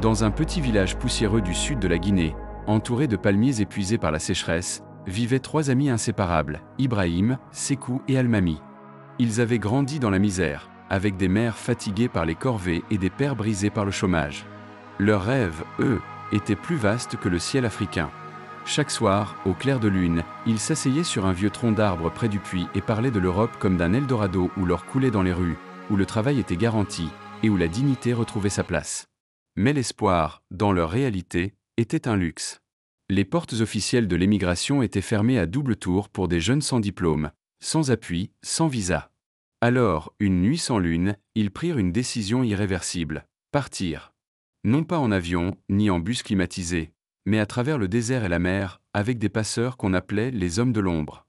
Dans un petit village poussiéreux du sud de la Guinée, entouré de palmiers épuisés par la sécheresse, vivaient trois amis inséparables, Ibrahim, Sékou et Almami. Ils avaient grandi dans la misère, avec des mères fatiguées par les corvées et des pères brisés par le chômage. Leurs rêves, eux, étaient plus vastes que le ciel africain. Chaque soir, au clair de lune, ils s'asseyaient sur un vieux tronc d'arbre près du puits et parlaient de l'Europe comme d'un Eldorado où l'or coulait dans les rues, où le travail était garanti et où la dignité retrouvait sa place. Mais l'espoir, dans leur réalité, était un luxe. Les portes officielles de l'émigration étaient fermées à double tour pour des jeunes sans diplôme, sans appui, sans visa. Alors, une nuit sans lune, ils prirent une décision irréversible, partir. Non pas en avion, ni en bus climatisé, mais à travers le désert et la mer, avec des passeurs qu'on appelait les hommes de l'ombre.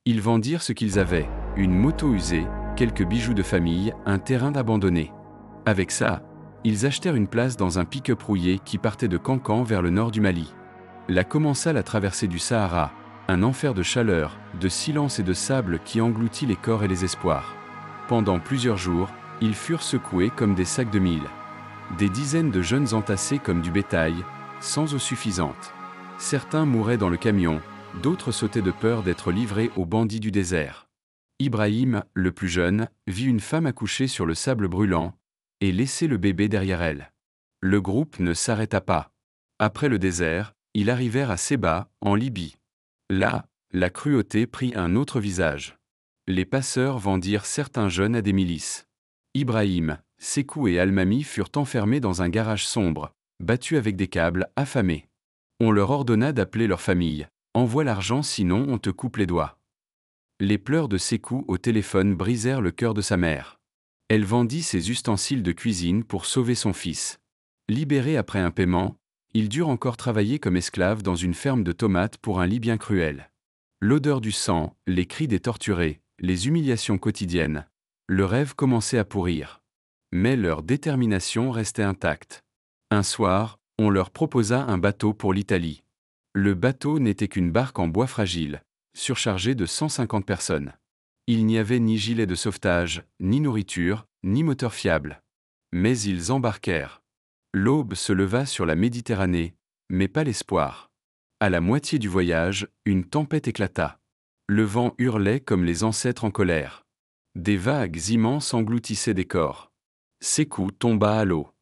Ils vendirent ce qu'ils avaient, une moto usée, quelques bijoux de famille, un terrain abandonné. Avec ça, ils achetèrent une place dans un pick-up rouillé qui partait de Cancan vers le nord du Mali. Là commença la traversée du Sahara, un enfer de chaleur, de silence et de sable qui engloutit les corps et les espoirs. Pendant plusieurs jours, ils furent secoués comme des sacs de mille. Des dizaines de jeunes entassés comme du bétail, sans eau suffisante. Certains mouraient dans le camion, d'autres sautaient de peur d'être livrés aux bandits du désert. Ibrahim, le plus jeune, vit une femme accoucher sur le sable brûlant, et laisser le bébé derrière elle. Le groupe ne s'arrêta pas. Après le désert, ils arrivèrent à Séba, en Libye. Là, la cruauté prit un autre visage. Les passeurs vendirent certains jeunes à des milices. Ibrahim, Sékou et Almami furent enfermés dans un garage sombre, battus avec des câbles, affamés. On leur ordonna d'appeler leur famille. « Envoie l'argent sinon on te coupe les doigts ». Les pleurs de Sékou au téléphone brisèrent le cœur de sa mère. Elle vendit ses ustensiles de cuisine pour sauver son fils. Libéré après un paiement, ils durent encore travailler comme esclaves dans une ferme de tomates pour un Libyen cruel. L'odeur du sang, les cris des torturés, les humiliations quotidiennes, le rêve commençait à pourrir. Mais leur détermination restait intacte. Un soir, on leur proposa un bateau pour l'Italie. Le bateau n'était qu'une barque en bois fragile, surchargée de 150 personnes. Il n'y avait ni gilet de sauvetage, ni nourriture, ni moteur fiable. Mais ils embarquèrent. L'aube se leva sur la Méditerranée, mais pas l'espoir. À la moitié du voyage, une tempête éclata. Le vent hurlait comme les ancêtres en colère. Des vagues immenses engloutissaient des corps. Sékou tomba à l'eau.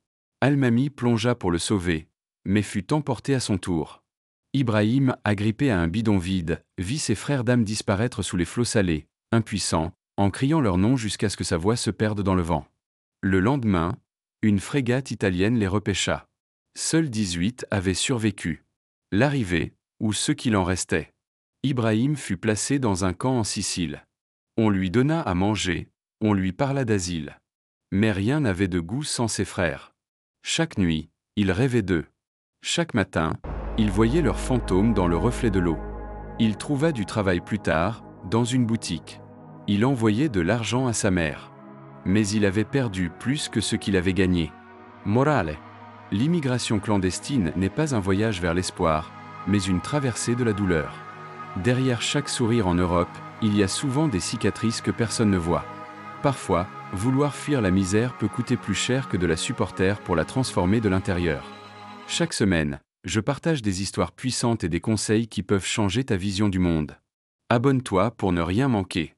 Almami plongea pour le sauver, mais fut emporté à son tour. Ibrahim, agrippé à un bidon vide, vit ses frères d'âme disparaître sous les flots salés, impuissants, en criant leur nom jusqu'à ce que sa voix se perde dans le vent. Le lendemain, une frégate italienne les repêcha. Seuls 18 avaient survécu. L'arrivée, ou ceux qu'il en restait. Ibrahim fut placé dans un camp en Sicile. On lui donna à manger, on lui parla d'asile. Mais rien n'avait de goût sans ses frères. Chaque nuit, il rêvait d'eux. Chaque matin, il voyait leurs fantômes dans le reflet de l'eau. Il trouva du travail plus tard, dans une boutique. Il envoyait de l'argent à sa mère. Mais il avait perdu plus que ce qu'il avait gagné. Morale. L'immigration clandestine n'est pas un voyage vers l'espoir, mais une traversée de la douleur. Derrière chaque sourire en Europe, il y a souvent des cicatrices que personne ne voit. Parfois, vouloir fuir la misère peut coûter plus cher que de la supporter pour la transformer de l'intérieur. Chaque semaine, je partage des histoires puissantes et des conseils qui peuvent changer ta vision du monde. Abonne-toi pour ne rien manquer.